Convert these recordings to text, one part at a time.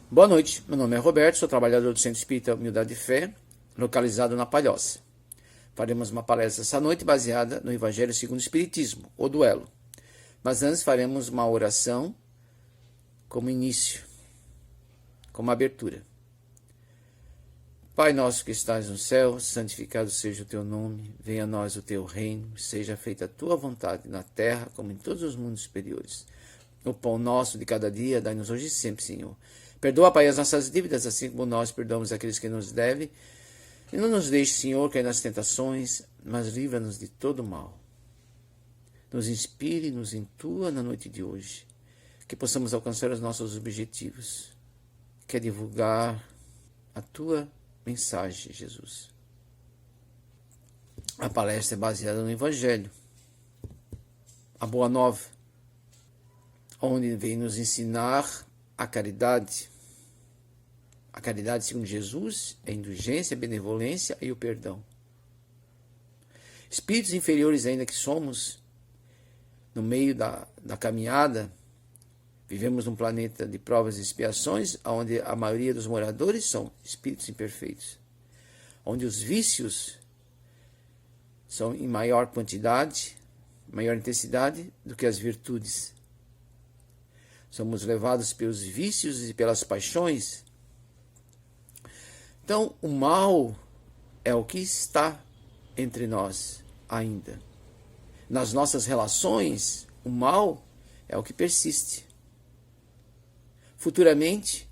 Boa noite, meu nome é Roberto, sou trabalhador do Centro Espírita Humildade e Fé, localizado na Palhoça. Faremos uma palestra essa noite baseada no Evangelho segundo o Espiritismo, o duelo. Mas antes faremos uma oração como início, como abertura. Pai nosso que estás no céu, santificado seja o teu nome, venha a nós o teu reino, seja feita a tua vontade na terra como em todos os mundos superiores. O pão nosso de cada dia, dai-nos hoje e sempre, Senhor. Perdoa, Pai, as nossas dívidas, assim como nós perdoamos aqueles que nos devem. E não nos deixe, Senhor, cair nas tentações, mas livra-nos de todo mal. Nos inspire, nos intua na noite de hoje, que possamos alcançar os nossos objetivos, que é divulgar a tua mensagem, Jesus. A palestra é baseada no Evangelho, a Boa Nova, onde vem nos ensinar a caridade segundo Jesus, a indulgência, a benevolência e o perdão. Espíritos inferiores ainda que somos, no meio da caminhada, vivemos num planeta de provas e expiações, onde a maioria dos moradores são espíritos imperfeitos, onde os vícios são em maior quantidade, maior intensidade do que as virtudes. Somos levados pelos vícios e pelas paixões. Então, o mal é o que está entre nós ainda. Nas nossas relações, o mal é o que persiste. Futuramente,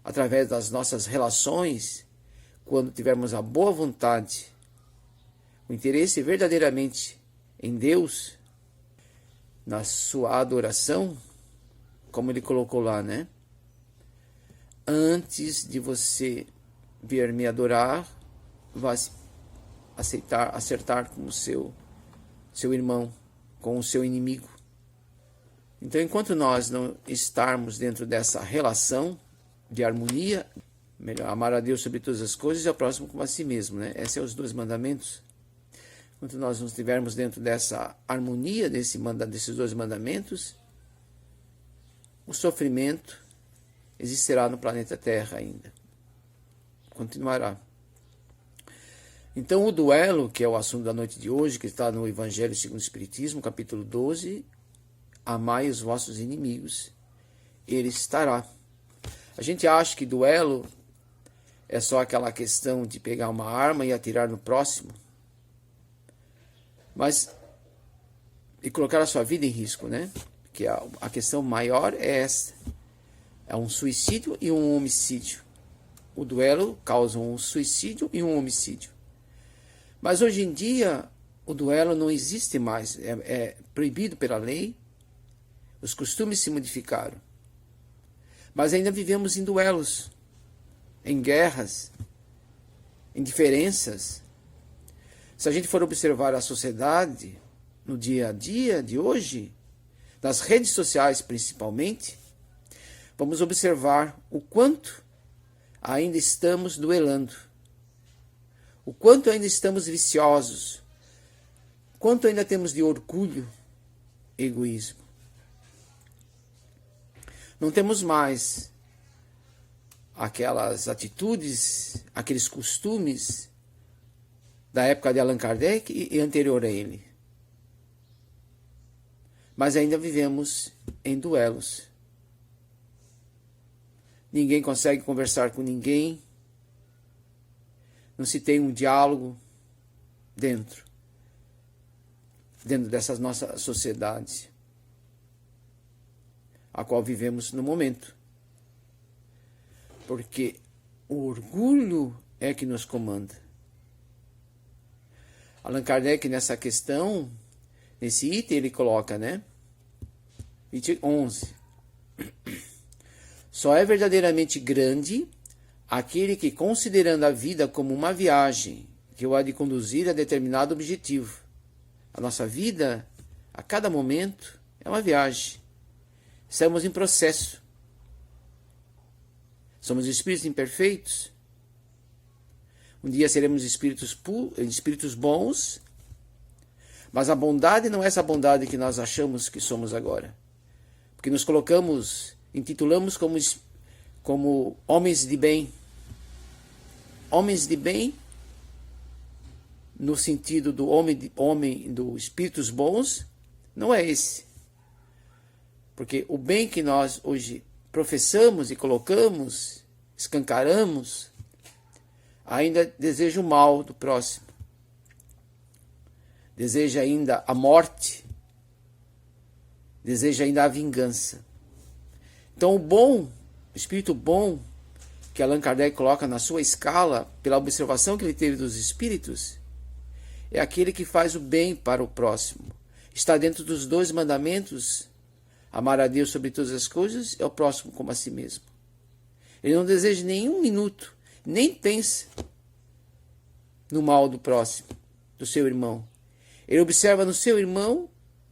através das nossas relações, quando tivermos a boa vontade, o interesse verdadeiramente em Deus, na sua adoração, como ele colocou lá, né? Antes de você vir me adorar, vai acertar com o seu irmão, com o seu inimigo. Então, enquanto nós não estarmos dentro dessa relação de harmonia, melhor amar a Deus sobre todas as coisas e ao próximo como a si mesmo, né? Esses são os 2 mandamentos. Enquanto nós não estivermos dentro dessa harmonia desses 2 mandamentos, o sofrimento existirá no planeta Terra ainda. Continuará. Então, o duelo, que é o assunto da noite de hoje, que está no Evangelho segundo o Espiritismo, capítulo 12, amai os vossos inimigos, ele estará. A gente acha que duelo é só aquela questão de pegar uma arma e atirar no próximo, mas e colocar a sua vida em risco, né? Que a questão maior é essa. É um suicídio e um homicídio. O duelo causa um suicídio e um homicídio. Mas hoje em dia, o duelo não existe mais. É proibido pela lei. Os costumes se modificaram. Mas ainda vivemos em duelos, em guerras, em diferenças. Se a gente for observar a sociedade no dia a dia de hoje, nas redes sociais principalmente, vamos observar o quanto ainda estamos duelando, o quanto ainda estamos viciosos, quanto ainda temos de orgulho, egoísmo. Não temos mais aquelas atitudes, aqueles costumes da época de Allan Kardec e anterior a ele. Mas ainda vivemos em duelos. Ninguém consegue conversar com ninguém. Não se tem um diálogo dentro dessa nossa sociedade, a qual vivemos no momento. Porque o orgulho é que nos comanda. Allan Kardec, nessa questão, nesse item, ele coloca, né? Item 11. Só é verdadeiramente grande aquele que, considerando a vida como uma viagem que o há de conduzir a determinado objetivo. A nossa vida, a cada momento, é uma viagem. Estamos em processo. Somos espíritos imperfeitos. Um dia seremos espíritos bons, mas a bondade não é essa bondade que nós achamos que somos agora. Porque nos colocamos, intitulamos como homens de bem. Homens de bem no sentido do homem do espíritos bons, não é esse. Porque o bem que nós hoje professamos e colocamos, escancaramos, ainda deseja o mal do próximo. Deseja ainda a morte. Deseja ainda a vingança. Então o espírito bom, que Allan Kardec coloca na sua escala, pela observação que ele teve dos espíritos, é aquele que faz o bem para o próximo. Está dentro dos 2 mandamentos, amar a Deus sobre todas as coisas e ao próximo como a si mesmo. Ele não deseja nenhum minuto, nem pensa no mal do próximo, do seu irmão. Ele observa no seu irmão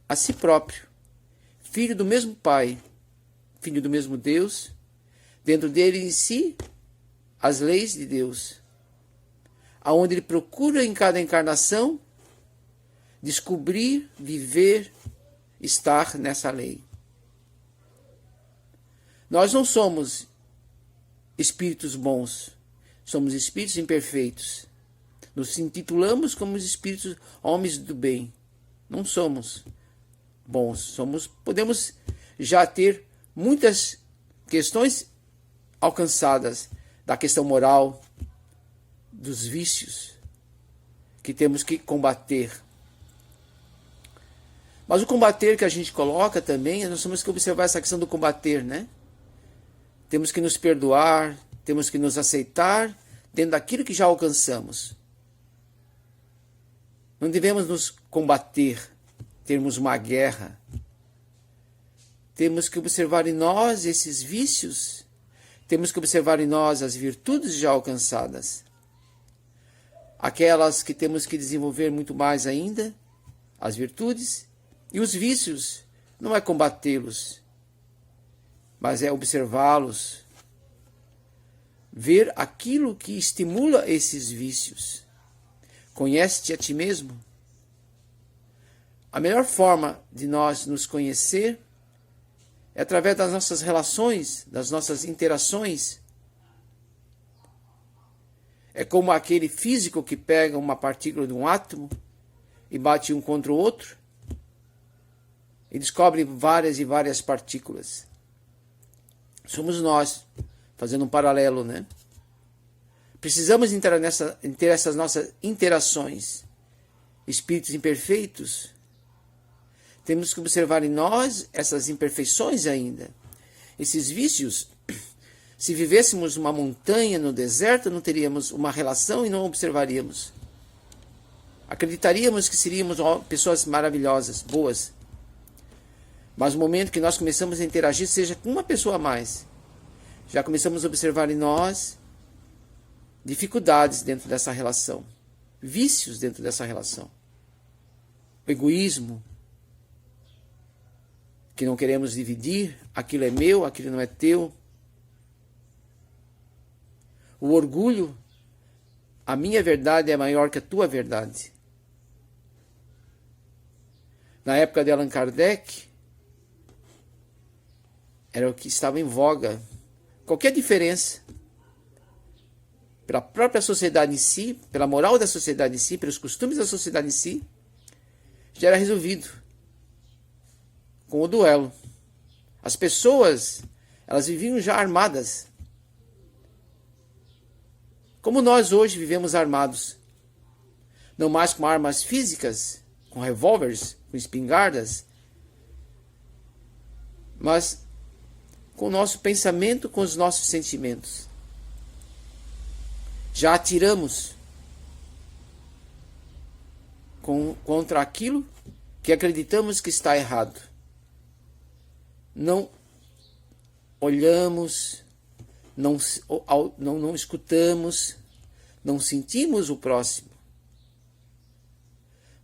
a si próprio, filho do mesmo Pai, filho do mesmo Deus, dentro dele em si as leis de Deus, aonde ele procura em cada encarnação descobrir, viver, estar nessa lei. Nós não somos espíritos bons, somos espíritos imperfeitos. Nos intitulamos como espíritos, homens do bem. Não somos bons, podemos já ter muitas questões alcançadas da questão moral, dos vícios que temos que combater. Mas o combater que a gente coloca também, nós temos que observar essa questão do combater, né? Temos que nos perdoar, temos que nos aceitar dentro daquilo que já alcançamos. Não devemos nos combater, termos uma guerra. Temos que observar em nós esses vícios, temos que observar em nós as virtudes já alcançadas. Aquelas que temos que desenvolver muito mais ainda, as virtudes, e os vícios, não é combatê-los, mas é observá-los, ver aquilo que estimula esses vícios. Conhece-te a ti mesmo? A melhor forma de nós nos conhecer é através das nossas relações, das nossas interações. É como aquele físico que pega uma partícula de um átomo e bate um contra o outro e descobre várias e várias partículas. Somos nós, fazendo um paralelo, né? Precisamos ter essas nossas interações. Espíritos imperfeitos, temos que observar em nós essas imperfeições ainda. Esses vícios, se vivêssemos uma montanha no deserto, não teríamos uma relação e não observaríamos. Acreditaríamos que seríamos pessoas maravilhosas, boas. Mas no momento que nós começamos a interagir, seja com uma pessoa a mais, já começamos a observar em nós dificuldades dentro dessa relação, vícios dentro dessa relação. O egoísmo, que não queremos dividir, aquilo é meu, aquilo não é teu. O orgulho, a minha verdade é maior que a tua verdade. Na época de Allan Kardec, era o que estava em voga. Qualquer diferença, pela própria sociedade em si, pela moral da sociedade em si, pelos costumes da sociedade em si, já era resolvido com o duelo. As pessoas, elas viviam já armadas. Como nós hoje vivemos armados. Não mais com armas físicas, com revólveres, com espingardas, mas com o nosso pensamento, com os nossos sentimentos. Já atiramos contra aquilo que acreditamos que está errado. Não olhamos, não escutamos, não sentimos o próximo.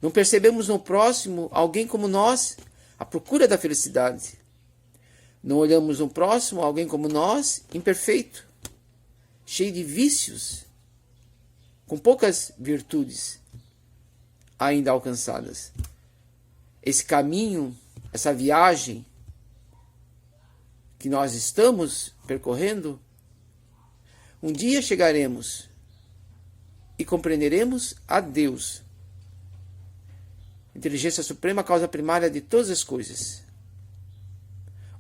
Não percebemos no próximo alguém como nós, à procura da felicidade. Não olhamos no próximo alguém como nós, imperfeito, cheio de vícios, com poucas virtudes ainda alcançadas. Esse caminho, essa viagem que nós estamos percorrendo, Um dia chegaremos e compreenderemos a Deus, inteligência suprema, causa primária de todas as coisas,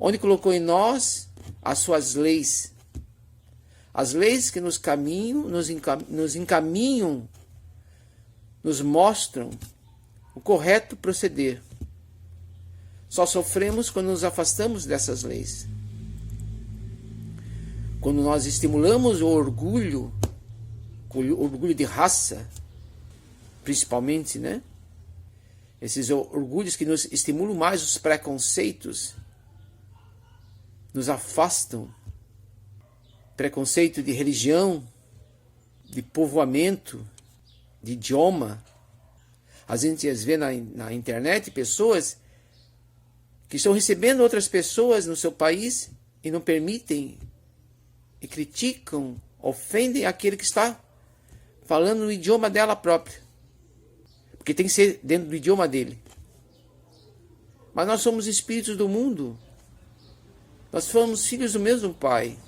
onde colocou em nós as suas leis, as leis que nos encaminham, nos mostram o correto proceder. Só sofremos quando nos afastamos dessas leis. Quando nós estimulamos o orgulho de raça, principalmente, né? Esses orgulhos que nos estimulam mais os preconceitos, nos afastam. Preconceito de religião, de povoamento, de idioma. A gente vê na internet pessoas que estão recebendo outras pessoas no seu país e não permitem, e criticam, ofendem aquele que está falando no idioma dela própria. Porque tem que ser dentro do idioma dele. Mas nós somos espíritos do mundo. Nós somos filhos do mesmo Pai.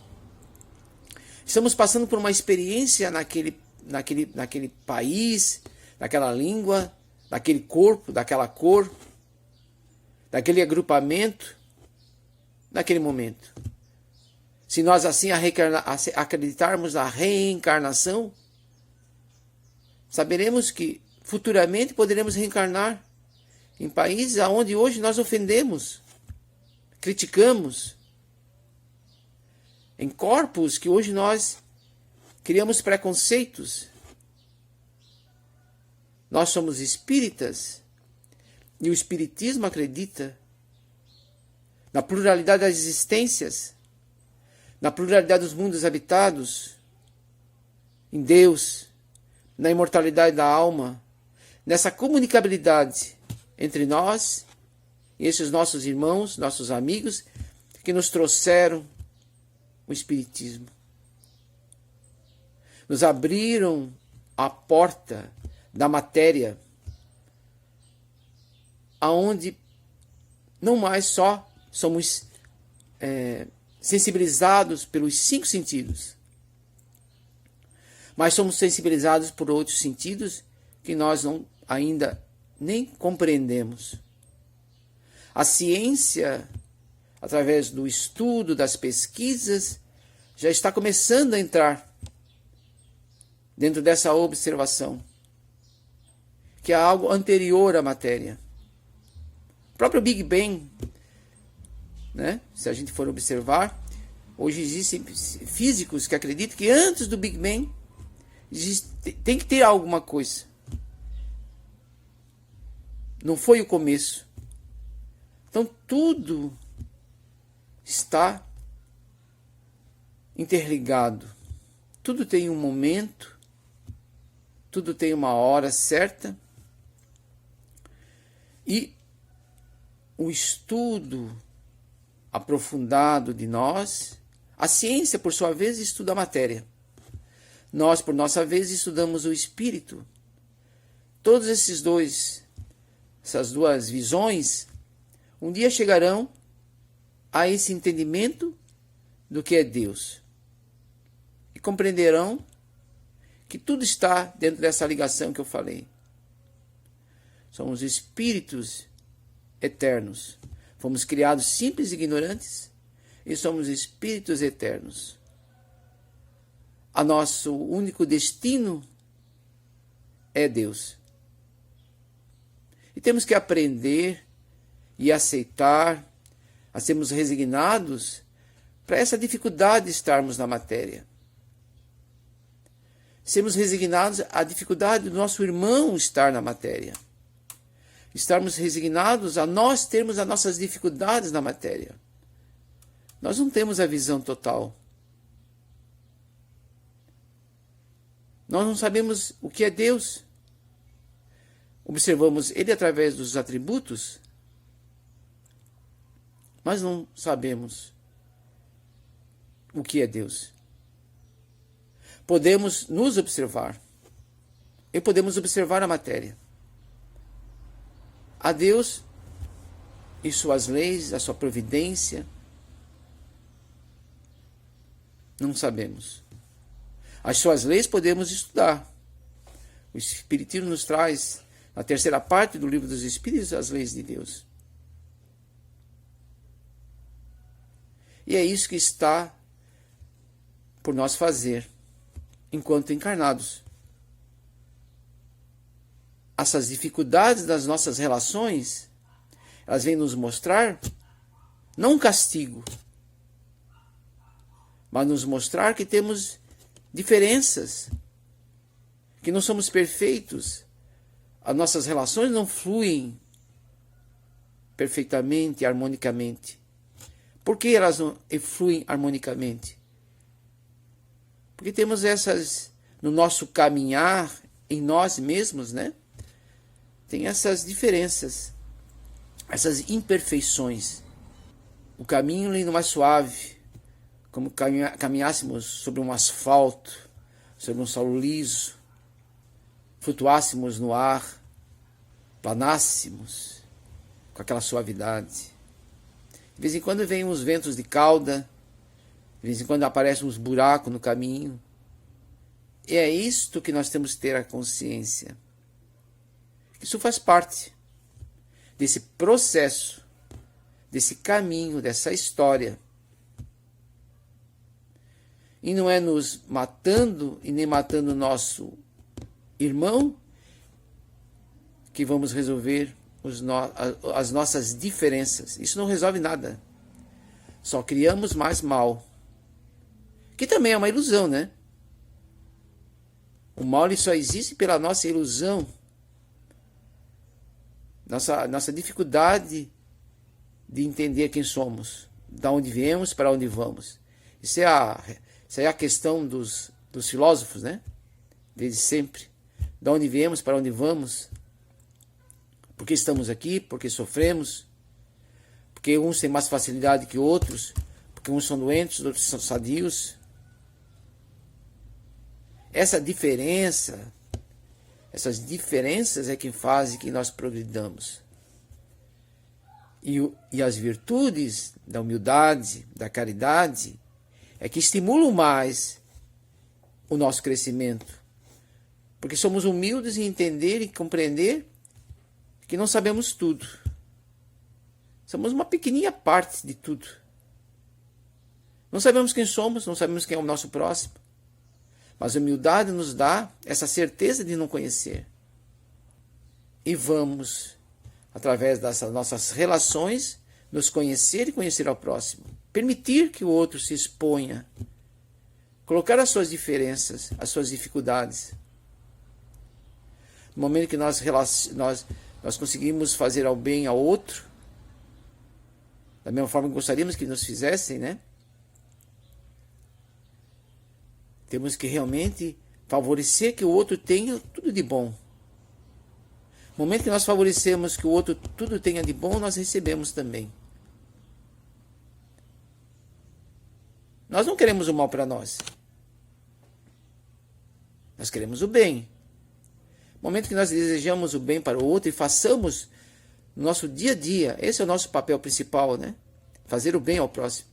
Estamos passando por uma experiência naquele país, naquela língua, naquele corpo, daquela cor, daquele agrupamento, naquele momento. Se nós assim acreditarmos na reencarnação, saberemos que futuramente poderemos reencarnar em países onde hoje nós ofendemos, criticamos, em corpos que hoje nós criamos preconceitos. Nós somos espíritas e o espiritismo acredita na pluralidade das existências, na pluralidade dos mundos habitados, em Deus, na imortalidade da alma, nessa comunicabilidade entre nós e esses nossos irmãos, nossos amigos, que nos trouxeram o Espiritismo. Nos abriram a porta da matéria, aonde não mais só somos sensibilizados pelos 5 sentidos, mas somos sensibilizados por outros sentidos que nós ainda nem compreendemos. A ciência, através do estudo, das pesquisas, já está começando a entrar dentro dessa observação, que é algo anterior à matéria. O próprio Big Bang, né? Se a gente for observar, hoje existem físicos que acreditam que antes do Big Bang tem que ter alguma coisa. Não foi o começo. Então tudo está interligado. Tudo tem um momento, tudo tem uma hora certa. E o estudo aprofundado de nós, a ciência, por sua vez, estuda a matéria. Nós, por nossa vez, estudamos o espírito. Todos essas duas visões, um dia chegarão a esse entendimento do que é Deus. E compreenderão que tudo está dentro dessa ligação que eu falei. Somos espíritos eternos. Fomos criados simples e ignorantes e somos espíritos eternos. A nosso único destino é Deus. E temos que aprender e aceitar, a sermos resignados para essa dificuldade de estarmos na matéria. Sermos resignados à dificuldade do nosso irmão estar na matéria. Estarmos resignados a nós termos as nossas dificuldades na matéria. Nós não temos a visão total. Nós não sabemos o que é Deus. Observamos Ele através dos atributos, mas não sabemos o que é Deus. Podemos nos observar e podemos observar a matéria. A Deus e suas leis, a sua providência, não sabemos. As suas leis podemos estudar. O Espiritismo nos traz, na terceira parte do Livro dos Espíritos, as leis de Deus. E é isso que está por nós fazer, enquanto encarnados. Essas dificuldades das nossas relações, elas vêm nos mostrar, não um castigo, mas nos mostrar que temos diferenças, que não somos perfeitos, as nossas relações não fluem perfeitamente, harmonicamente. Por que elas não fluem harmonicamente? Porque temos essas, no nosso caminhar, em nós mesmos, né? Tem essas diferenças, essas imperfeições. O caminho ainda mais suave, como caminhássemos sobre um asfalto, sobre um solo liso, flutuássemos no ar, planássemos com aquela suavidade. De vez em quando vêm uns ventos de cauda, de vez em quando aparecem uns buracos no caminho. E é isto que nós temos que ter a consciência. Isso faz parte desse processo, desse caminho, dessa história. E não é nos matando e nem matando o nosso irmão que vamos resolver as nossas diferenças. Isso não resolve nada. Só criamos mais mal. Que também é uma ilusão, né? O mal ele só existe pela nossa ilusão. Nossa dificuldade de entender quem somos. De onde viemos, para onde vamos. Isso é a questão dos filósofos, né? Desde sempre. De onde viemos, para onde vamos. Por que estamos aqui, por que sofremos. Porque uns têm mais facilidade que outros. Porque uns são doentes, outros são sadios. Essas diferenças é que fazem que nós progridamos. E as virtudes da humildade, da caridade, é que estimulam mais o nosso crescimento. Porque somos humildes em entender e compreender que não sabemos tudo. Somos uma pequenininha parte de tudo. Não sabemos quem somos, não sabemos quem é o nosso próximo. Mas a humildade nos dá essa certeza de não conhecer. E vamos, através dessas nossas relações, nos conhecer e conhecer ao próximo. Permitir que o outro se exponha. Colocar as suas diferenças, as suas dificuldades. No momento que nós conseguimos fazer ao bem ao outro, da mesma forma que gostaríamos que nos fizessem, né? Temos que realmente favorecer que o outro tenha tudo de bom. No momento que nós favorecemos que o outro tudo tenha de bom, nós recebemos também. Nós não queremos o mal para nós. Nós queremos o bem. No momento que nós desejamos o bem para o outro e façamos no nosso dia a dia, esse é o nosso papel principal, né? Fazer o bem ao próximo.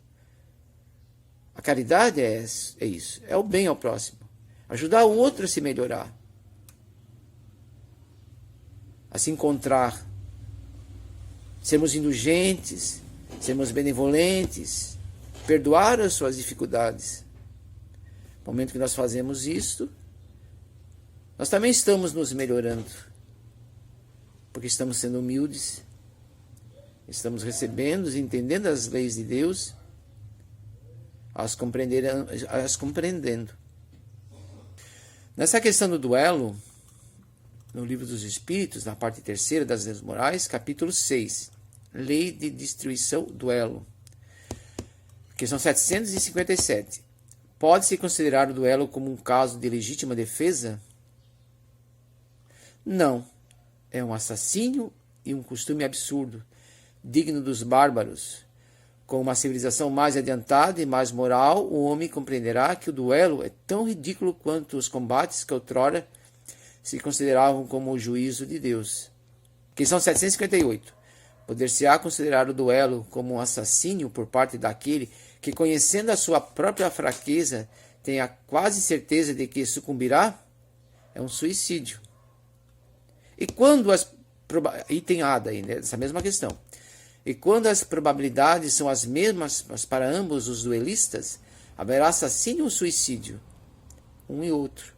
A caridade é isso, é o bem ao próximo. Ajudar o outro a se melhorar. A se encontrar. Sermos indulgentes, sermos benevolentes, perdoar as suas dificuldades. No momento que nós fazemos isto, nós também estamos nos melhorando. Porque estamos sendo humildes, estamos recebendo e entendendo as leis de Deus, as compreendendo. Nessa questão do duelo, no Livro dos Espíritos, na parte terceira das leis morais, capítulo 6, Lei de Destruição, Duelo. Questão 757. Pode-se considerar o duelo como um caso de legítima defesa? Não. É um assassínio e um costume absurdo, digno dos bárbaros. Com uma civilização mais adiantada e mais moral, o homem compreenderá que o duelo é tão ridículo quanto os combates que outrora se consideravam como o juízo de Deus. Questão 758. Poder-se-á considerar o duelo como um assassínio por parte daquele que, conhecendo a sua própria fraqueza, tem a quase certeza de que sucumbirá, é um suicídio. E quando item A daí, né, essa mesma questão. E quando as probabilidades são as mesmas para ambos os duelistas, haverá assassínio ou suicídio, um e outro.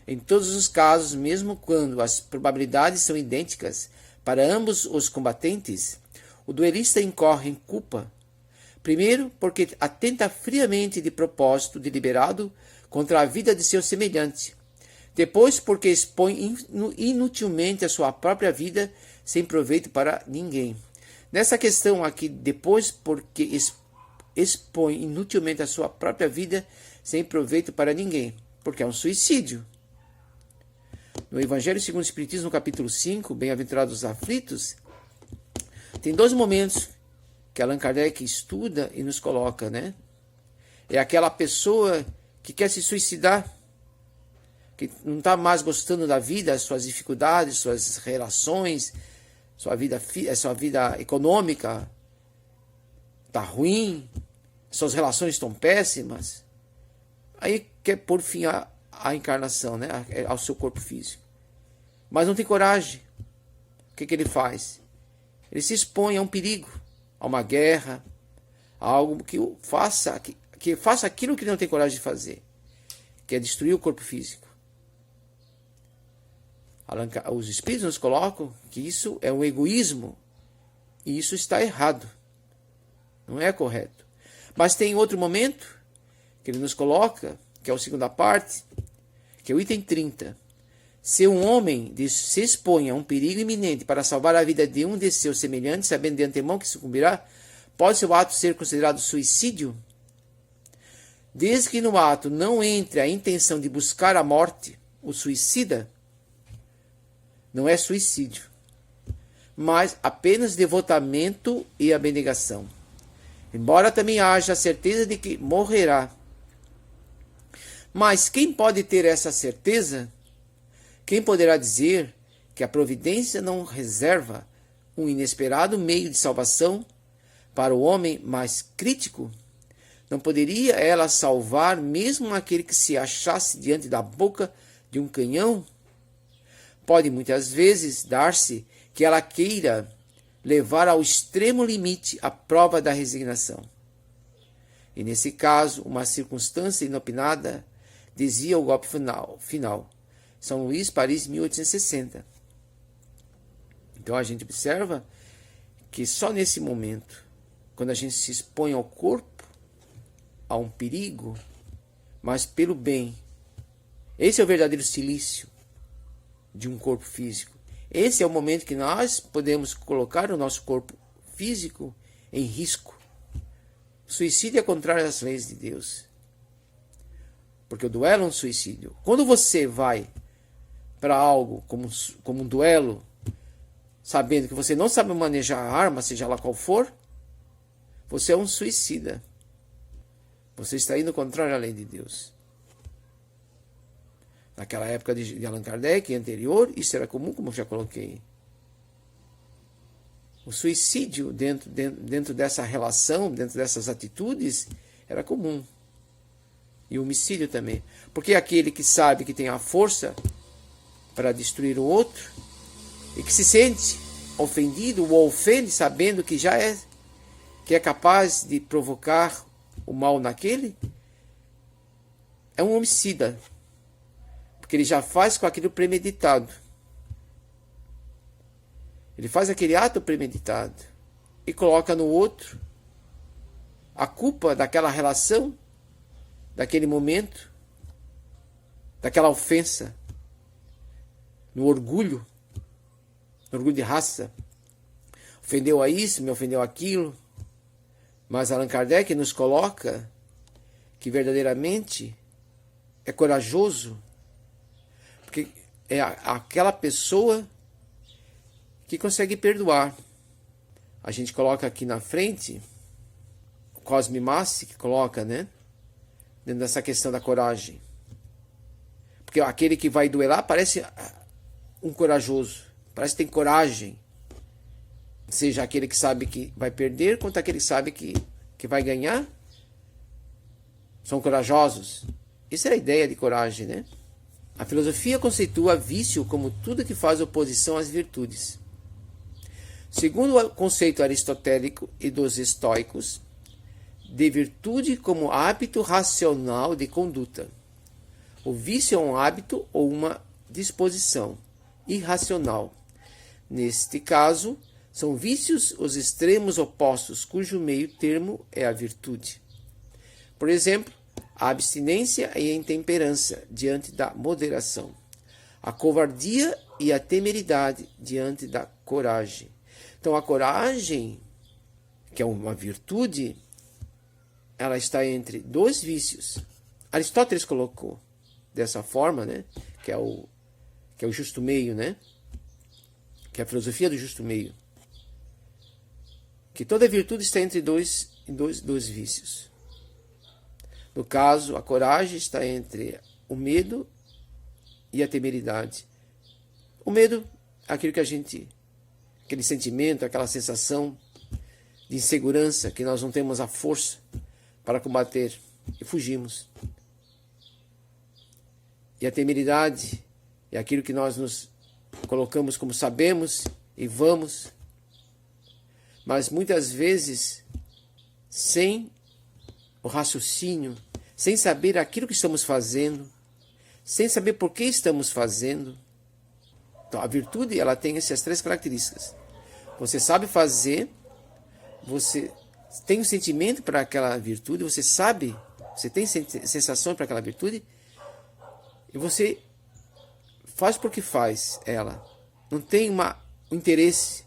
Em todos os casos, mesmo quando as probabilidades são idênticas para ambos os combatentes, o duelista incorre em culpa. Primeiro, porque atenta friamente de propósito deliberado contra a vida de seu semelhante. Depois, porque expõe inutilmente a sua própria vida sem proveito para ninguém. Nessa questão aqui, depois, porque expõe inutilmente a sua própria vida sem proveito para ninguém, porque é um suicídio. No Evangelho segundo o Espiritismo, no capítulo 5, Bem-aventurados os aflitos, tem 2 momentos que Allan Kardec estuda e nos coloca, né? É aquela pessoa que quer se suicidar, que não está mais gostando da vida, suas dificuldades, suas relações, sua vida econômica está ruim, suas relações estão péssimas. Aí quer pôr fim à encarnação, né? Ao seu corpo físico. Mas não tem coragem. O que ele faz? Ele se expõe a um perigo, a uma guerra, a algo que faça aquilo que ele não tem coragem de fazer, que é destruir o corpo físico. Os espíritos nos colocam que isso é um egoísmo e isso está errado, não é correto. Mas tem outro momento que ele nos coloca, que é a segunda parte, que é o item 30. Se um homem se expõe a um perigo iminente para salvar a vida de um de seus semelhantes, sabendo de antemão que sucumbirá, pode seu ato ser considerado suicídio? Desde que no ato não entre a intenção de buscar a morte, o suicida não é suicídio, mas apenas devotamento e abnegação. Embora também haja a certeza de que morrerá. Mas quem pode ter essa certeza? Quem poderá dizer que a providência não reserva um inesperado meio de salvação para o homem mais crítico? Não poderia ela salvar mesmo aquele que se achasse diante da boca de um canhão? Pode muitas vezes dar-se que ela queira levar ao extremo limite a prova da resignação. E nesse caso, uma circunstância inopinada dizia o golpe final. São Luís, Paris, 1860. Então a gente observa que só nesse momento, quando a gente se expõe ao corpo, a um perigo, mas pelo bem, esse é o verdadeiro silício de um corpo físico. Esse é o momento que nós podemos colocar o nosso corpo físico em risco. O suicídio é contrário às leis de Deus. Porque o duelo é um suicídio. Quando você vai para algo como um duelo, sabendo que você não sabe manejar a arma, seja lá qual for, você é um suicida. Você está indo contrário à lei de Deus. Naquela época de Allan Kardec e anterior, isso era comum, como eu já coloquei. O suicídio dentro dessa relação, dentro dessas atitudes, era comum. E o homicídio também. Porque aquele que sabe que tem a força para destruir o outro, e que se sente ofendido ou ofende, sabendo que é capaz de provocar o mal naquele, é um homicida. Porque ele já faz com aquilo premeditado. Ele faz aquele ato premeditado e coloca no outro a culpa daquela relação, daquele momento, daquela ofensa, no orgulho de raça. Ofendeu a isso, me ofendeu aquilo. Mas Allan Kardec nos coloca que verdadeiramente é corajoso, porque é aquela pessoa que consegue perdoar. A gente coloca aqui na frente o Cosme Massi, que coloca, né, dentro dessa questão da coragem. Porque aquele que vai duelar parece um corajoso, parece que tem coragem. Seja aquele que sabe que vai perder, quanto aquele que sabe que vai ganhar. São corajosos. Essa é a ideia de coragem, né? A filosofia conceitua vício como tudo que faz oposição às virtudes. Segundo o conceito aristotélico e dos estoicos, de virtude como hábito racional de conduta. O vício é um hábito ou uma disposição irracional. Neste caso, são vícios os extremos opostos, cujo meio termo é a virtude. Por exemplo, a abstinência e a intemperança diante da moderação, a covardia e a temeridade diante da coragem. Então, a coragem, que é uma virtude, ela está entre dois vícios. Aristóteles colocou dessa forma, né? Que é o justo meio, né? Que é a filosofia do justo meio. Que toda virtude está entre dois vícios. No caso, a coragem está entre o medo e a temeridade. O medo, aquele sentimento, aquela sensação de insegurança, que nós não temos a força para combater e fugimos. E a temeridade é aquilo que nós nos colocamos como sabemos e vamos, mas muitas vezes sem o raciocínio, sem saber aquilo que estamos fazendo, sem saber por que estamos fazendo. Então, a virtude, ela tem essas três características. Você sabe fazer, você tem um sentimento para aquela virtude, você sabe, você tem sensação para aquela virtude, e você faz porque faz ela. Não tem um interesse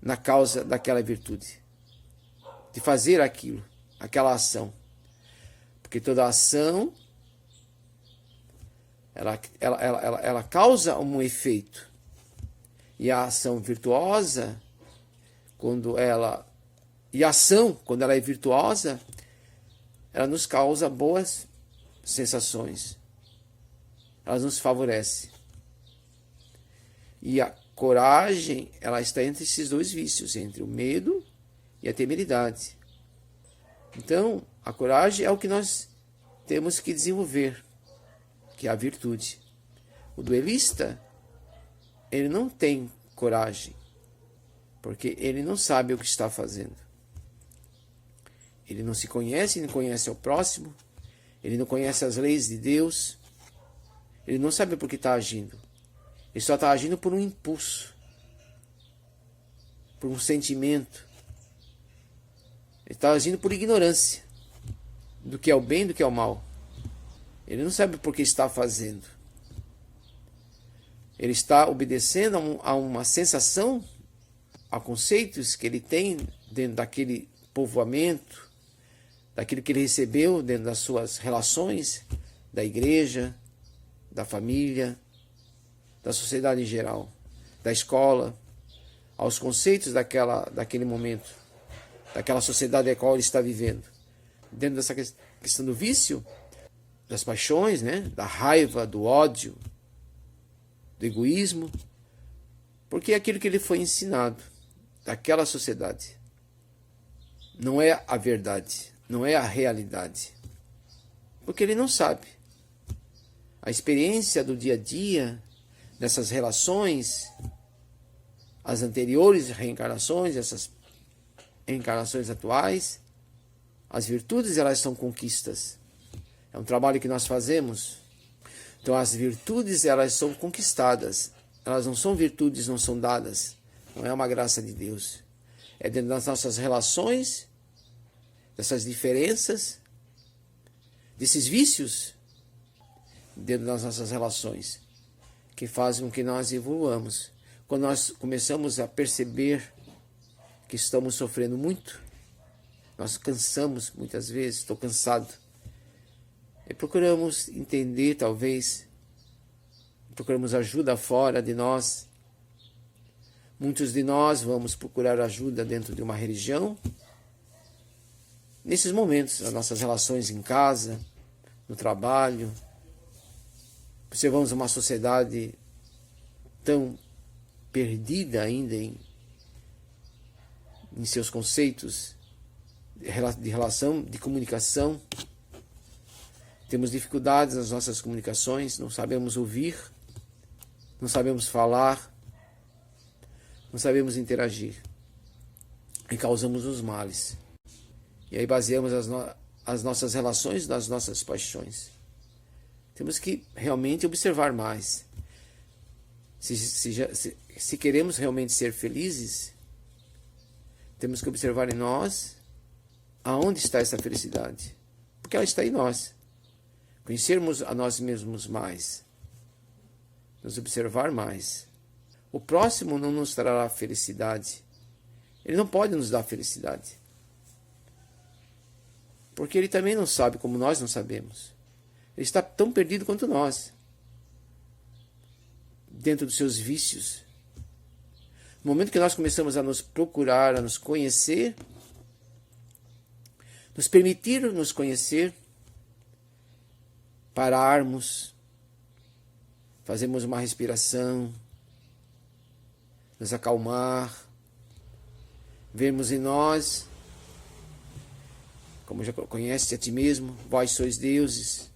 na causa daquela virtude, de fazer aquilo, aquela ação. Porque toda ação, ela causa um efeito. E a ação virtuosa, quando ela é virtuosa, ela nos causa boas sensações. Ela nos favorece. E a coragem, ela está entre esses dois vícios, entre o medo e a temeridade. Então, a coragem é o que nós temos que desenvolver, que é a virtude. O duelista, ele não tem coragem, porque ele não sabe o que está fazendo. Ele não se conhece, ele não conhece o próximo, ele não conhece as leis de Deus, ele não sabe por que está agindo. Ele só está agindo por um impulso, por um sentimento. Ele está agindo por ignorância do que é o bem e do que é o mal. Ele não sabe por que está fazendo. Ele está obedecendo a uma sensação, a conceitos que ele tem dentro daquele povoamento, daquilo que ele recebeu dentro das suas relações, da igreja, da família, da sociedade em geral, da escola, aos conceitos daquele momento, daquela sociedade a qual ele está vivendo. Dentro dessa questão do vício, das paixões, né? Da raiva, do ódio, do egoísmo, porque é aquilo que ele foi ensinado daquela sociedade. Não é a verdade, não é a realidade, porque ele não sabe. A experiência do dia a dia, dessas relações, as anteriores reencarnações, essas reencarnações atuais, as virtudes, elas são conquistas. É um trabalho que nós fazemos. Então as virtudes, elas são conquistadas. Elas não são virtudes, não são dadas. Não é uma graça de Deus. É dentro das nossas relações, dessas diferenças, desses vícios, dentro das nossas relações, que fazem com que nós evoluamos. Quando nós começamos a perceber que estamos sofrendo muito, nós cansamos muitas vezes, estou cansado, e procuramos entender, talvez, procuramos ajuda fora de nós. Muitos de nós vamos procurar ajuda dentro de uma religião. Nesses momentos, as nossas relações em casa, no trabalho, observamos uma sociedade tão perdida ainda em seus conceitos de relação, de comunicação. Temos dificuldades nas nossas comunicações, não sabemos ouvir, não sabemos falar, não sabemos interagir. E causamos os males. E aí baseamos as nossas relações nas nossas paixões. Temos que realmente observar mais. Se queremos realmente ser felizes, temos que observar em nós aonde está essa felicidade. Porque ela está em nós. Conhecermos a nós mesmos mais. Nos observar mais. O próximo não nos trará felicidade. Ele não pode nos dar felicidade. Porque ele também não sabe como nós não sabemos. Ele está tão perdido quanto nós. Dentro dos seus vícios. No momento que nós começamos a nos procurar, a nos conhecer, nos permitir nos conhecer, pararmos, fazermos uma respiração, nos acalmar, vermos em nós, como já conhece a ti mesmo, vós sois deuses.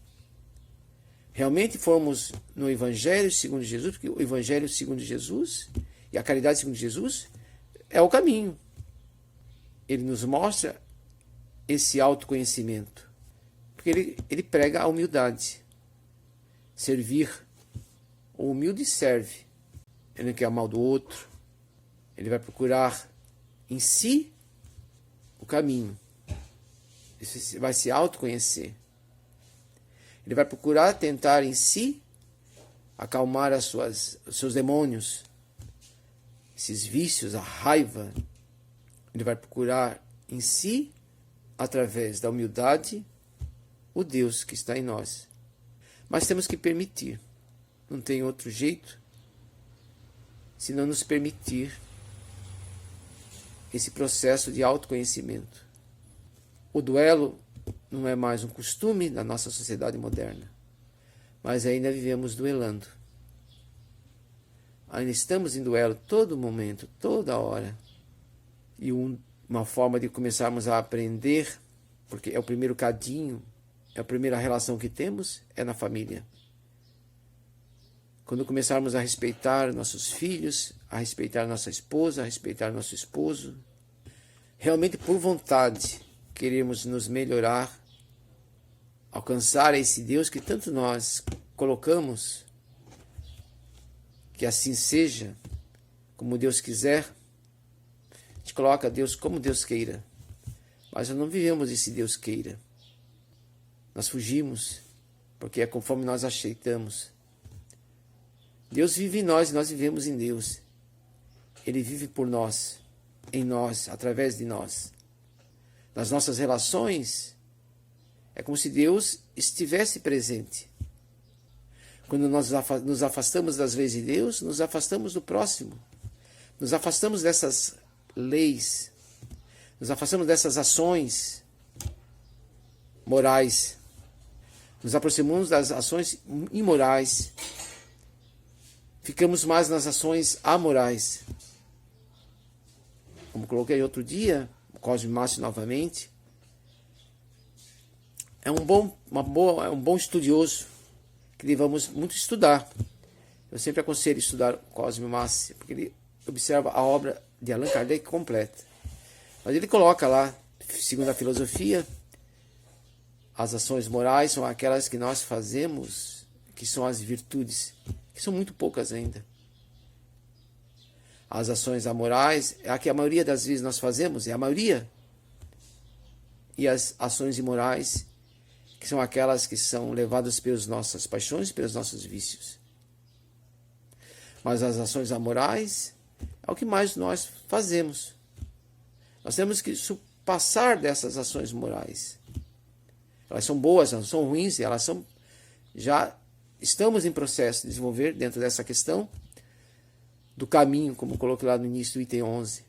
Realmente fomos no Evangelho segundo Jesus, porque o Evangelho segundo Jesus e a caridade segundo Jesus é o caminho. Ele nos mostra esse autoconhecimento, porque ele prega a humildade. Servir. O humilde serve. Ele não quer o mal do outro. Ele vai procurar em si o caminho. Ele vai se autoconhecer. Ele vai procurar tentar em si acalmar os seus demônios, esses vícios, a raiva. Ele vai procurar em si, através da humildade, o Deus que está em nós. Mas temos que permitir. Não tem outro jeito se não nos permitir esse processo de autoconhecimento. O duelo não é mais um costume da nossa sociedade moderna, mas ainda vivemos duelando. Ainda estamos em duelo todo momento, toda hora. E uma forma de começarmos a aprender, porque é o primeiro cadinho, é a primeira relação que temos, é na família. Quando começarmos a respeitar nossos filhos, a respeitar nossa esposa, a respeitar nosso esposo, realmente por vontade, queremos nos melhorar, alcançar esse Deus que tanto nós colocamos, que assim seja, como Deus quiser. A gente coloca Deus como Deus queira, mas nós não vivemos esse Deus queira. Nós fugimos, porque é conforme nós aceitamos. Deus vive em nós e nós vivemos em Deus. Ele vive por nós, em nós, através de nós. Nas nossas relações, é como se Deus estivesse presente. Quando nós nos afastamos das leis de Deus, nos afastamos do próximo. Nos afastamos dessas leis. Nos afastamos dessas ações morais. Nos aproximamos das ações imorais. Ficamos mais nas ações amorais. Como coloquei outro dia, o Cosme Márcio novamente, é um bom estudioso que devemos muito estudar. Eu sempre aconselho estudar Cosme Márcio, porque ele observa a obra de Allan Kardec completa. Mas ele coloca lá, segundo a filosofia, as ações morais são aquelas que nós fazemos, que são as virtudes, que são muito poucas ainda. As ações amorais é a que a maioria das vezes nós fazemos, é a maioria. E as ações imorais, que são aquelas que são levadas pelas nossas paixões, pelos nossos vícios. Mas as ações amorais é o que mais nós fazemos. Nós temos que passar dessas ações morais. Elas são boas, não são ruins, elas são... Já estamos em processo de desenvolver dentro dessa questão do caminho, como coloquei lá no início do item 11.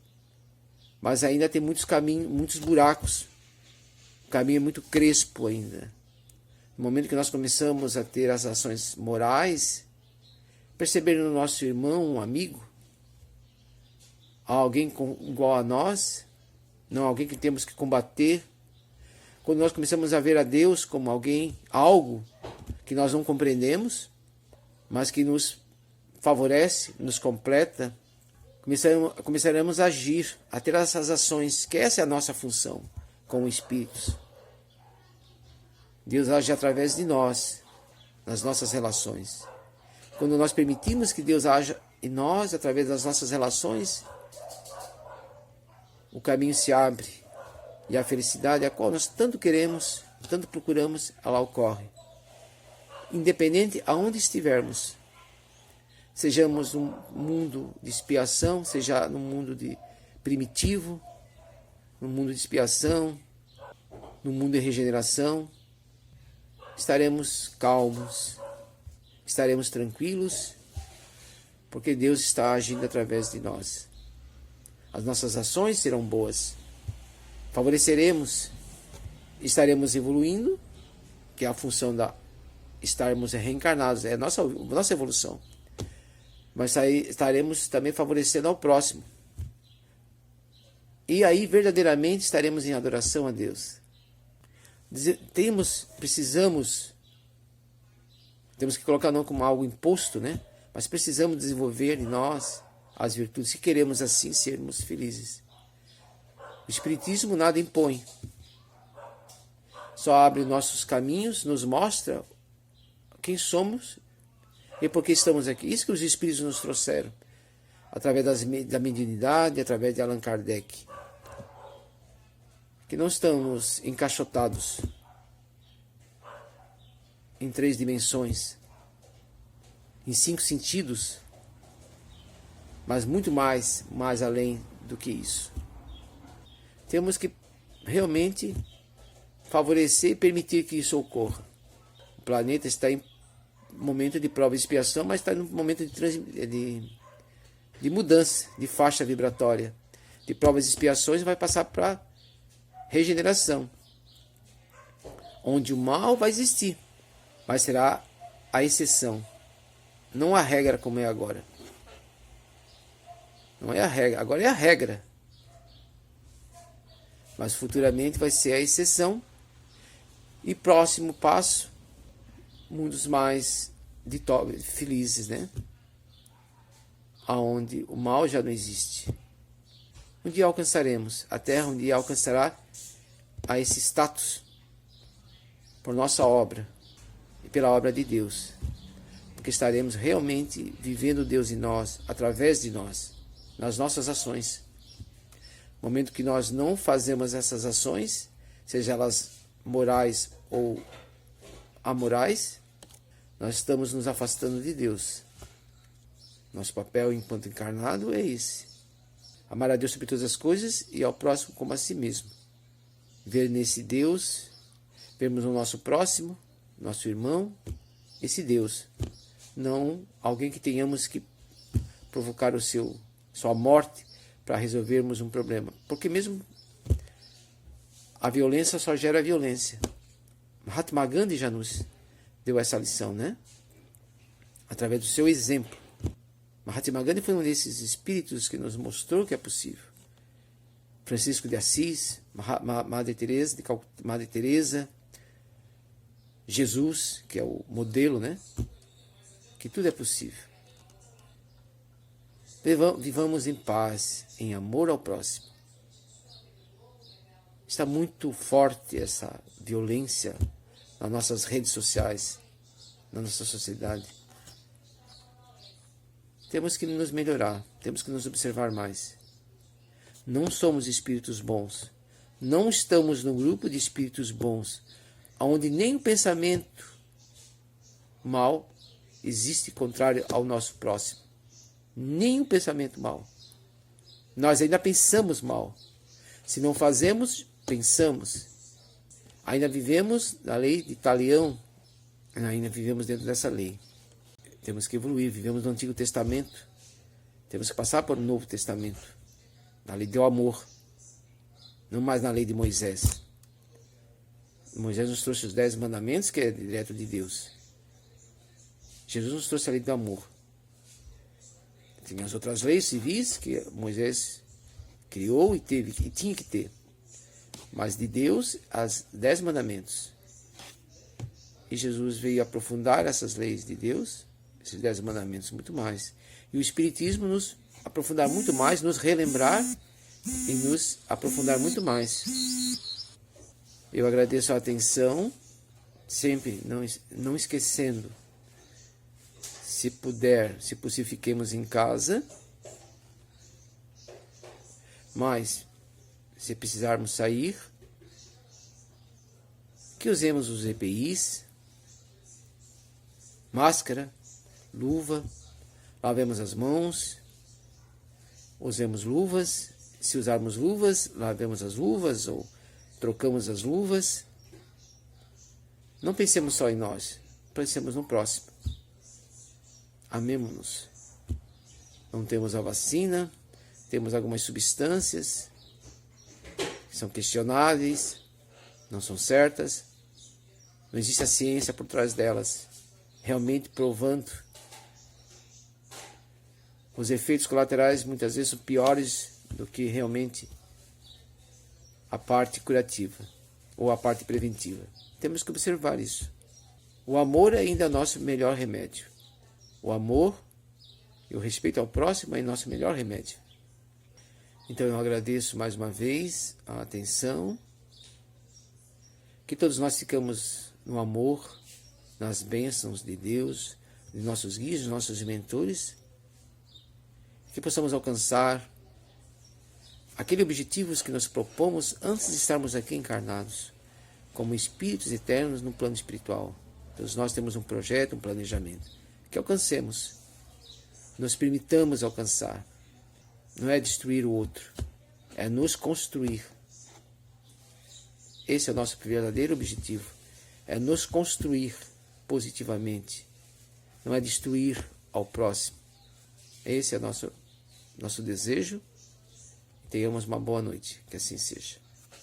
Mas ainda tem muitos caminhos, muitos buracos. O caminho é muito crespo ainda. No momento que nós começamos a ter as ações morais, perceber no nosso irmão, um amigo, alguém igual a nós, não alguém que temos que combater, quando nós começamos a ver a Deus como alguém, algo que nós não compreendemos, mas que nos favorece, nos completa, começaremos a agir, a ter essas ações, que essa é a nossa função como espíritos. Deus age através de nós, nas nossas relações. Quando nós permitimos que Deus haja em nós, através das nossas relações, o caminho se abre e a felicidade, a qual nós tanto queremos, tanto procuramos, ela ocorre. Independente aonde estivermos, sejamos num mundo de expiação, seja num mundo de primitivo, num mundo de expiação, num mundo de regeneração, estaremos calmos, estaremos tranquilos, porque Deus está agindo através de nós. As nossas ações serão boas, favoreceremos, estaremos evoluindo, que é a função da estarmos reencarnados, é a nossa evolução. Mas estaremos também favorecendo ao próximo. E aí verdadeiramente estaremos em adoração a Deus. Temos que colocar não como algo imposto, né? Mas precisamos desenvolver em nós as virtudes, se queremos assim sermos felizes. O Espiritismo nada impõe. Só abre nossos caminhos, nos mostra quem somos e por que estamos aqui. Isso que os Espíritos nos trouxeram, através da mediunidade, através de Allan Kardec. Que não estamos encaixotados em 3 dimensões, em 5 sentidos, mas muito mais além do que isso. Temos que realmente favorecer e permitir que isso ocorra. O planeta está em momento de prova e expiação, mas está no momento de mudança, de faixa vibratória, de provas e expiações, vai passar para regeneração, onde o mal vai existir, mas será a exceção, não a regra como é agora. Não é a regra, agora é a regra, mas futuramente vai ser a exceção. E próximo passo, mundos mais felizes, né? Aonde o mal já não existe. Um dia alcançaremos, a Terra um dia alcançará a esse status por nossa obra e pela obra de Deus, porque estaremos realmente vivendo Deus em nós, através de nós, nas nossas ações. No momento que nós não fazemos essas ações, seja elas morais ou amorais, nós estamos nos afastando de Deus. Nosso papel enquanto encarnado é esse: amar a Deus sobre todas as coisas e ao próximo como a si mesmo. Ver nesse Deus, vermos no nosso próximo, nosso irmão, esse Deus. Não alguém que tenhamos que provocar sua morte para resolvermos um problema. Porque mesmo a violência só gera violência. Mahatma Gandhi já nos deu essa lição, né? Através do seu exemplo. Mahatma Gandhi foi um desses espíritos que nos mostrou que é possível. Francisco de Assis, Madre Teresa, Jesus, que é o modelo, né? Que tudo é possível. Vivamos em paz, em amor ao próximo. Está muito forte essa violência nas nossas redes sociais, na nossa sociedade. Temos que nos melhorar, temos que nos observar mais. Não somos espíritos bons. Não estamos no grupo de espíritos bons, onde nem o pensamento mal existe contrário ao nosso próximo. Nem o pensamento mal. Nós ainda pensamos mal. Se não fazemos, pensamos. Ainda vivemos na lei de Talião, ainda vivemos dentro dessa lei. Temos que evoluir, vivemos no Antigo Testamento, temos que passar para o Novo Testamento, na lei do amor, não mais na lei de Moisés. Moisés nos trouxe os 10 mandamentos, que é direto de Deus. Jesus nos trouxe a lei do amor. Tinha as outras leis civis que Moisés criou e tinha que ter. mas de Deus, os 10 mandamentos. E Jesus veio aprofundar essas leis de Deus, esses 10 mandamentos, muito mais. E o Espiritismo nos aprofundar muito mais, nos relembrar e nos aprofundar muito mais. Eu agradeço a atenção, sempre não esquecendo, se puder, se possível, fiquemos em casa, mas se precisarmos sair, que usemos os EPIs, máscara, luva, lavemos as mãos, usemos luvas, se usarmos luvas, lavemos as luvas ou trocamos as luvas. Não pensemos só em nós, pensemos no próximo. Amemo-nos. Não temos a vacina, temos algumas substâncias que são questionáveis, não são certas, não existe a ciência por trás delas, realmente provando. Os efeitos colaterais muitas vezes são piores do que realmente a parte curativa ou a parte preventiva. Temos que observar isso. O amor ainda é nosso melhor remédio. O amor e o respeito ao próximo é nosso melhor remédio. Então eu agradeço mais uma vez a atenção. Que todos nós ficamos no amor, nas bênçãos de Deus, de nossos guias, de nossos mentores. Que possamos alcançar aqueles objetivos que nos propomos antes de estarmos aqui encarnados, como espíritos eternos no plano espiritual. Todos nós temos um projeto, um planejamento. Que alcancemos, nos permitamos alcançar. Não é destruir o outro, é nos construir. Esse é o nosso verdadeiro objetivo, é nos construir positivamente, não é destruir ao próximo. Esse é o nosso desejo. Tenhamos uma boa noite, que assim seja.